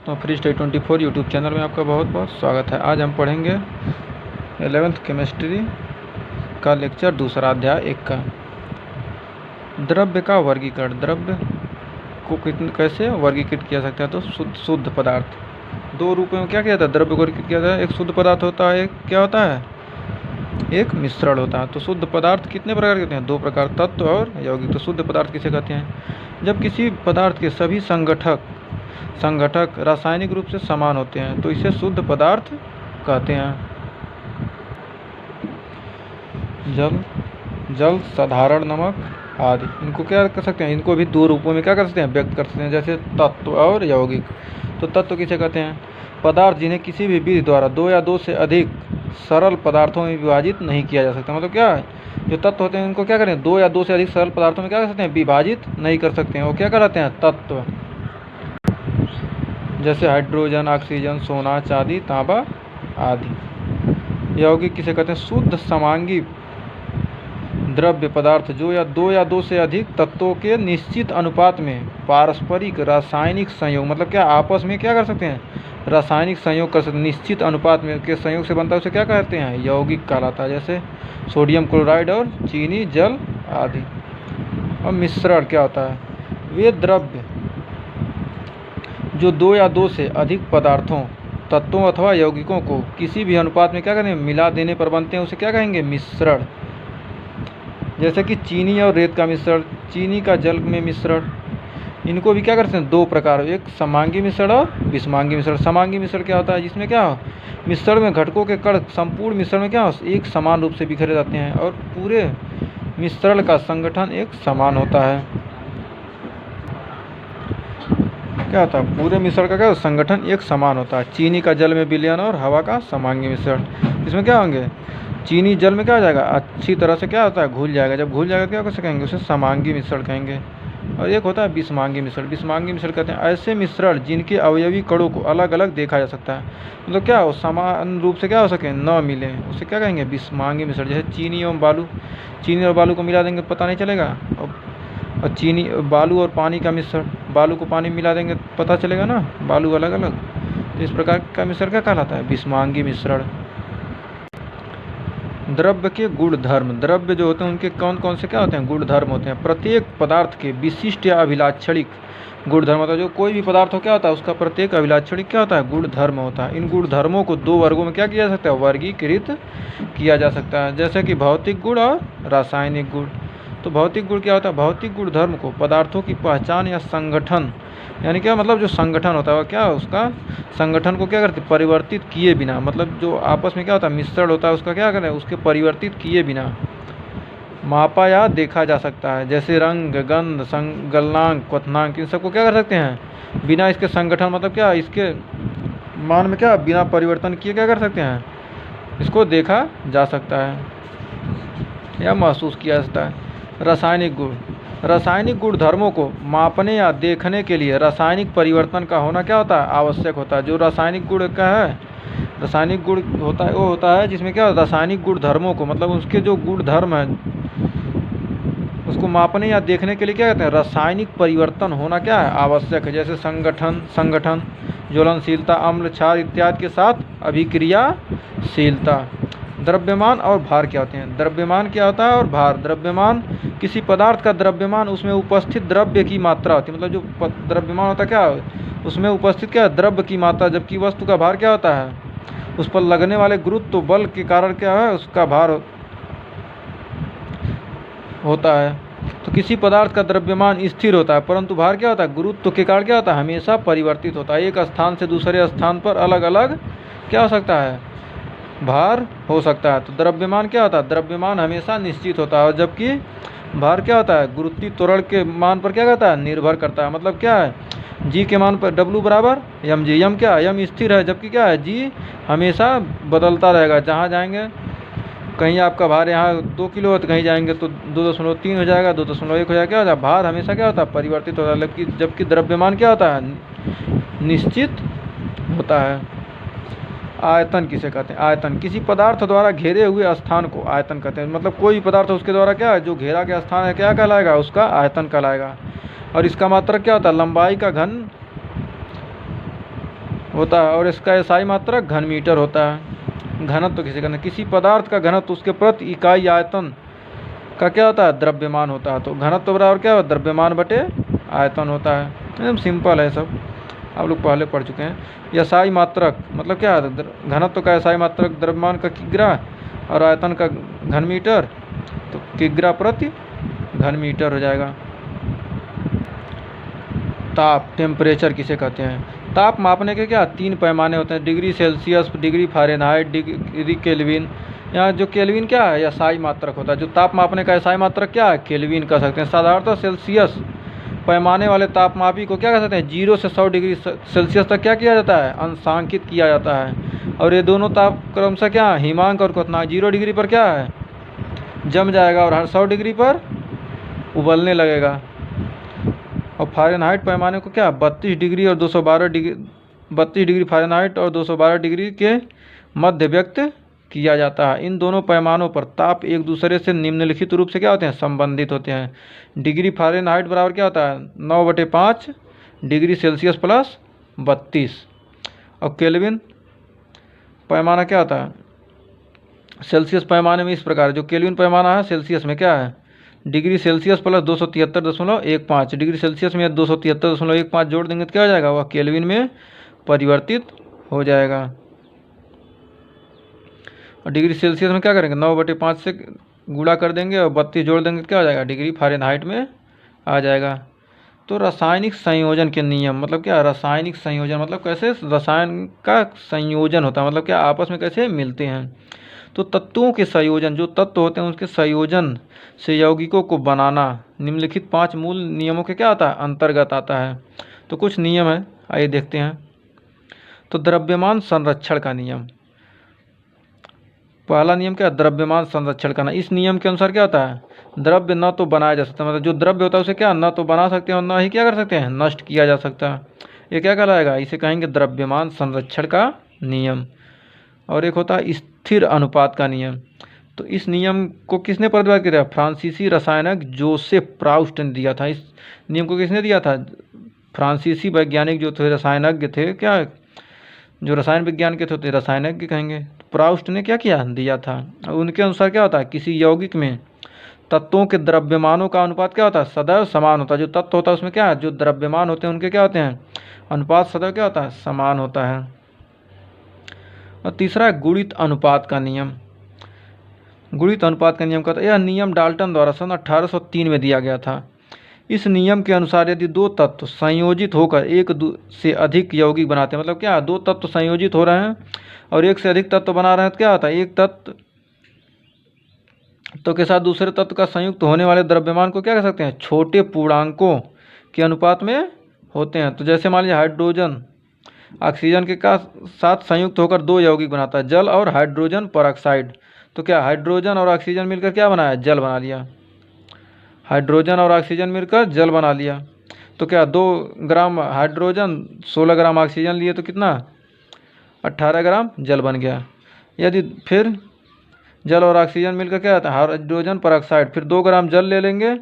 दोस्तों, free study 24 YouTube channel में आपका बहुत बहुत स्वागत है। आज हम पढ़ेंगे 11th केमिस्ट्री का लेक्चर दूसरा अध्याय 1 का द्रव्य का वर्गीकरण। द्रव्य को कैसे वर्गीकृत किया सकता है? तो शुद्ध पदार्थ दो रूपों में क्या किया जाता है? द्रव्य को वर्गीकृत किया जाता है। एक शुद्ध पदार्थ होता है, एक क्या होता है? एक मिश्रण होता है। तो शुद्ध पदार्थ कितने प्रकार के होते हैं? 2 प्रकार, तत्व और यौगिक। तो शुद्ध पदार्थ किसे कहते हैं? जब किसी पदार्थ के सभी संघटक रासायनिक रूप से समान होते हैं तो इसे शुद्ध पदार्थ कहते हैं। जल, साधारण नमक आदि, इनको क्या कर सकते हैं? इनको भी 2 रूपों में क्या कर सकते हैं? व्यक्त कर सकते हैं, जैसे तत्व और यौगिक। तो तत्व किसे कहते हैं? पदार्थ जिन्हें किसी भी विधि द्वारा 2 या 2 से अधिक सरल पदार्थों में विभाजित नहीं किया जा सकता। मतलब क्या है? जो तत्व होते हैं उनको क्या करें? 2 या 2 से अधिक सरल पदार्थों में क्या कर सकते हैं? विभाजित नहीं कर सकते हैं। वो क्या कहलाते हैं? तत्व। जैसे हाइड्रोजन, ऑक्सीजन, सोना, चांदी, तांबा आदि। यौगिक किसे कहते हैं? शुद्ध समांगी द्रव्य पदार्थ जो 2 या 2 से अधिक तत्वों के निश्चित अनुपात में पारस्परिक रासायनिक संयोग, मतलब क्या आपस में क्या कर सकते हैं? रासायनिक संयोग कर सकते हैं। निश्चित अनुपात में के संयोग से बनता है, उसे क्या कहते हैं? यौगिक कहलाता है। जैसे सोडियम क्लोराइड और चीनी जल आदि। और मिश्रण क्या होता है? वे द्रव्य जो 2 या 2 से अधिक पदार्थों, तत्वों अथवा यौगिकों को किसी भी अनुपात में क्या करें? मिला देने पर बनते हैं, उसे क्या कहेंगे? मिश्रण। जैसे कि चीनी और रेत का मिश्रण, चीनी का जल में मिश्रण। इनको भी क्या करते हैं? 2 प्रकार, एक समांगी मिश्रण और विषमांगी मिश्रण। समांगी मिश्रण क्या होता है? जिसमें क्या हो? मिश्रण में घटकों के कण संपूर्ण मिश्रण में क्या हो? एक समान रूप से बिखरे जाते हैं और पूरे मिश्रण का संगठन एक समान होता है। क्या होता है? पूरे मिश्रण का क्या संगठन एक समान होता है। चीनी का जल में विलयन और हवा का समांगी मिश्रण। इसमें क्या होंगे? चीनी जल में क्या हो जाएगा? अच्छी तरह से क्या होता है? घुल जाएगा। जब घुल जाएगा क्या कैसे कहेंगे? उसे समांगी मिश्रण कहेंगे। और एक होता है विषमांगी मिश्रण। विषमांगी मिश्रण कहते हैं ऐसे मिश्रण जिनके अवयवी कणों को अलग अलग देखा जा सकता है, मतलब क्या हो? समान रूप से क्या हो सके? न मिले, उसे क्या कहेंगे? विषमांगी मिश्रण। जैसे चीनी एवं बालू, चीनी और बालू को मिला देंगे पता नहीं चलेगा। और चीनी, बालू और पानी का मिश्रण, बालू को पानी मिला देंगे पता चलेगा ना, बालू अलग अलग। तो इस प्रकार का मिश्रण क्या कहलाता है? विषमांगी मिश्रण। द्रव्य के गुण धर्म। द्रव्य जो होते हैं उनके कौन कौन से क्या होते हैं? गुण धर्म होते हैं। प्रत्येक पदार्थ के विशिष्ट या अभिलाक्षणिक गुण धर्म होता है। जो कोई भी पदार्थ हो क्या होता है? उसका प्रत्येक अभिलाक्षणिक क्या होता है? गुण धर्म होता है। इन गुण धर्मों को 2 वर्गों में क्या किया जा सकता है? वर्गीकृत किया जा सकता है, जैसे कि भौतिक गुण और रासायनिक गुण। तो भौतिक गुण क्या होता है? भौतिक गुण धर्म को पदार्थों की पहचान या संगठन, यानी क्या मतलब जो संगठन होता है क्या, उसका संगठन को क्या करते? परिवर्तित किए बिना, मतलब जो आपस में क्या होता है? मिश्रण होता है, उसका क्या करें? उसके परिवर्तित किए बिना मापा या देखा जा सकता है। जैसे रंग, गंध, गलनांक, क्वथनांक, इन सबको क्या कर सकते हैं? बिना इसके संगठन, मतलब क्या इसके मान में क्या बिना परिवर्तन किए क्या कर सकते हैं? इसको देखा जा सकता है या महसूस किया जा सकता है। रासायनिक गुण। रासायनिक गुण धर्मों को मापने या देखने के लिए रासायनिक परिवर्तन का होना क्या होता है? आवश्यक होता है। जो रासायनिक गुण का है, रासायनिक गुण होता है वो होता है जिसमें क्या रासायनिक गुण धर्मों को, मतलब उसके जो गुण धर्म है उसको मापने या देखने के लिए क्या कहते हैं? रासायनिक परिवर्तन होना क्या है? आवश्यक है। जैसे संगठन, ज्वलनशीलता, अम्ल, क्षार इत्यादि के साथ अभिक्रियाशीलता। द्रव्यमान और भार क्या होते हैं? द्रव्यमान क्या होता है और भार? द्रव्यमान किसी पदार्थ का द्रव्यमान उसमें उपस्थित द्रव्य की मात्रा होती है। मतलब जो द्रव्यमान होता है क्या, उसमें उपस्थित क्या है? द्रव्य की मात्रा। जबकि वस्तु का भार क्या होता है? उस पर लगने वाले गुरुत्व बल के कारण क्या है? उसका भार होता है। तो किसी पदार्थ का द्रव्यमान स्थिर होता है, परंतु भार क्या होता है? गुरुत्व के कारण क्या होता है? हमेशा परिवर्तित होता है। एक स्थान से दूसरे स्थान पर अलग अलग क्या हो सकता है? भार हो सकता है। तो द्रव्यमान क्या होता है? द्रव्यमान हमेशा निश्चित होता है। और जबकि भार क्या होता है? गुरुत्वीय त्वरण के मान पर क्या करता है? निर्भर करता है। मतलब क्या है? जी के मान पर W बराबर mg। यम क्या है? यम स्थिर है, जबकि क्या है? जी हमेशा बदलता रहेगा। जहाँ जाएंगे, कहीं आपका भार यहाँ 2 किलो है तो कहीं जाएंगे तो 2.3 हो जाएगा, 2.1 हो जाएगा। क्या होता है? भार हमेशा क्या होता है? परिवर्तित होता है। जबकि द्रव्यमान क्या होता है? निश्चित होता है। आयतन किसे कहते हैं? आयतन किसी पदार्थ द्वारा घेरे हुए स्थान को आयतन कहते हैं। मतलब कोई पदार्थ उसके द्वारा क्या है? जो घेरा गया स्थान है क्या कहलाएगा? उसका आयतन कहलाएगा। और इसका मात्रक क्या होता है? लंबाई का घन होता है, और इसका एसआई मात्रक घन मीटर होता है। घनत्व तो किसी का नहीं, किसी पदार्थ का घनत्व उसके प्रति इकाई आयतन का क्या होता है, द्रव्यमान होता है। तो घनत्व बराबर क्या होता है, द्रव्यमान बटे आयतन होता है। एकदम सिंपल है सब, आप लोग पहले पढ़ चुके हैं। एसआई मात्रक मतलब क्या है, घनत्व का एसआई मात्रक द्रव्यमान का किग्रा और आयतन का घन मीटर, तो किग्रा प्रति घन मीटर हो जाएगा। ताप टेम्परेचर किसे कहते हैं, ताप मापने के क्या 3 पैमाने होते हैं, degree Celsius, degree Fahrenheit, degree kelvin. यहाँ जो केल्विन क्या है, एसआई मात्रक होता है। जो ताप मापने का एसआई मात्रक क्या है, केल्विन कह सकते हैं। साधारणतः सेल्सियस पैमाने वाले तापमापी को क्या कह सकते हैं, 0 से 100 डिग्री सेल्सियस तक क्या किया जाता है, अंशांकित किया जाता है। और ये दोनों ताप क्रमशः क्या हिमांक और क्वथनांक, 0 डिग्री पर क्या है, जम जाएगा और हर 100 डिग्री पर उबलने लगेगा। और फ़ारेनहाइट पैमाने को क्या 32 डिग्री और 212 डिग्री, 32 डिग्री फ़ारेनहाइट और 212 डिग्री के मध्य व्यक्त किया जाता है। इन दोनों पैमानों पर ताप एक दूसरे से निम्नलिखित रूप से क्या होते हैं, संबंधित होते हैं। डिग्री फ़ारेनहाइट बराबर क्या होता है, 9/5 डिग्री सेल्सियस प्लस 32। और केल्विन पैमाना क्या होता है, सेल्सियस पैमाने में इस प्रकार, जो केल्विन पैमाना है सेल्सियस में क्या है, degree Celsius plus 273.15 degree Celsius में 273.15 जोड़ देंगे तो क्या हो जाएगा, वह केल्विन में परिवर्तित हो जाएगा। और डिग्री सेल्सियस में क्या करेंगे, 9/5 से गुणा कर देंगे और 32 जोड़ देंगे तो क्या हो जाएगा, डिग्री फ़ारेनहाइट में आ जाएगा। तो रासायनिक संयोजन के नियम मतलब क्या, रासायनिक संयोजन मतलब कैसे रसायन का संयोजन होता है, मतलब क्या आपस में कैसे मिलते हैं। तो तत्वों के संयोजन, जो तत्व होते हैं उसके संयोजन से यौगिकों को बनाना निम्नलिखित 5 मूल नियमों के क्या आता है, अंतर्गत आता है। तो कुछ नियम है, आइए देखते हैं। तो द्रव्यमान संरक्षण का नियम, पहला नियम क्या, द्रव्यमान संरक्षण का। इस नियम के अनुसार क्या होता है, द्रव्य न तो बनाया जा सकता, मतलब जो द्रव्य होता है उसे क्या न तो बना सकते हैं और न ही क्या कर सकते हैं, नष्ट किया जा सकता है। ये क्या कहलाएगा, इसे कहेंगे द्रव्यमान संरक्षण का नियम। और एक होता है स्थिर अनुपात का नियम। तो इस नियम को किसने प्रतिपादित किया, फ्रांसीसी रसायनज्ञ जोसेफ प्राउस्ट ने दिया था। इस नियम को किसने दिया था, फ्रांसीसी वैज्ञानिक जो थे, रसायनज्ञ थे, क्या जो रसायन विज्ञान के थे रसायनज्ञ कहेंगे, प्राउस्ट ने क्या किया, दिया था। और उनके अनुसार क्या होता है, किसी यौगिक में तत्वों के द्रव्यमानों का अनुपात क्या होता है, सदैव समान होता है। जो तत्व होता है उसमें क्या है, जो द्रव्यमान होते हैं उनके क्या होते हैं, अनुपात सदैव क्या होता है, समान होता है। और तीसरा है गुणित अनुपात का नियम। गुणित अनुपात का नियम कहता है, यह नियम डाल्टन द्वारा सन 1803 में दिया गया था। इस नियम के अनुसार यदि 2 तत्व संयोजित होकर एक से अधिक यौगिक बनाते हैं, मतलब क्या 2 तत्व संयोजित हो रहे हैं और एक से अधिक तत्व बना रहे हैं, तो क्या होता है, एक तत्व तो के साथ दूसरे तत्व का संयुक्त होने वाले द्रव्यमान को क्या कह सकते हैं, छोटे पूर्णांकों के अनुपात में होते हैं। तो जैसे मान लीजिए हाइड्रोजन ऑक्सीजन के का साथ संयुक्त होकर 2 यौगिक बनाता है, जल और हाइड्रोजन परऑक्साइड। तो क्या हाइड्रोजन और ऑक्सीजन मिलकर क्या बनाया, जल बना लिया। हाइड्रोजन और ऑक्सीजन मिलकर जल बना लिया। तो क्या 2 ग्राम हाइड्रोजन 16 ग्राम ऑक्सीजन लिए तो कितना 18 ग्राम जल बन गया। यदि फिर जल और ऑक्सीजन मिलकर क्या आता है, हाइड्रोजन परऑक्साइड, फिर 2 ग्राम जल ले लेंगे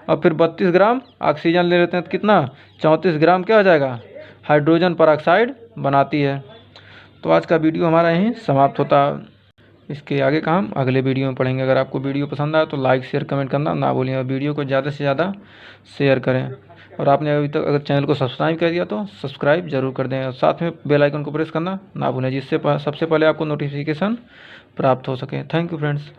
और फिर 32 ग्राम ऑक्सीजन ले लेते हैं तो कितना 34 ग्राम क्या हो जाएगा, हाइड्रोजन परऑक्साइड बनाती है। तो आज का वीडियो हमारा यहीं समाप्त होता है। इसके आगे का हम अगले वीडियो में पढ़ेंगे। अगर आपको वीडियो पसंद आया तो लाइक शेयर कमेंट करना ना भूलें और वीडियो को ज़्यादा से ज़्यादा शेयर करें। और आपने अभी तक अगर चैनल को सब्सक्राइब कर दिया तो सब्सक्राइब जरूर कर दें और साथ में बेल आइकन को प्रेस करना ना भूलें, जिससे सबसे पहले आपको नोटिफिकेशन प्राप्त हो सके। Thank you friends.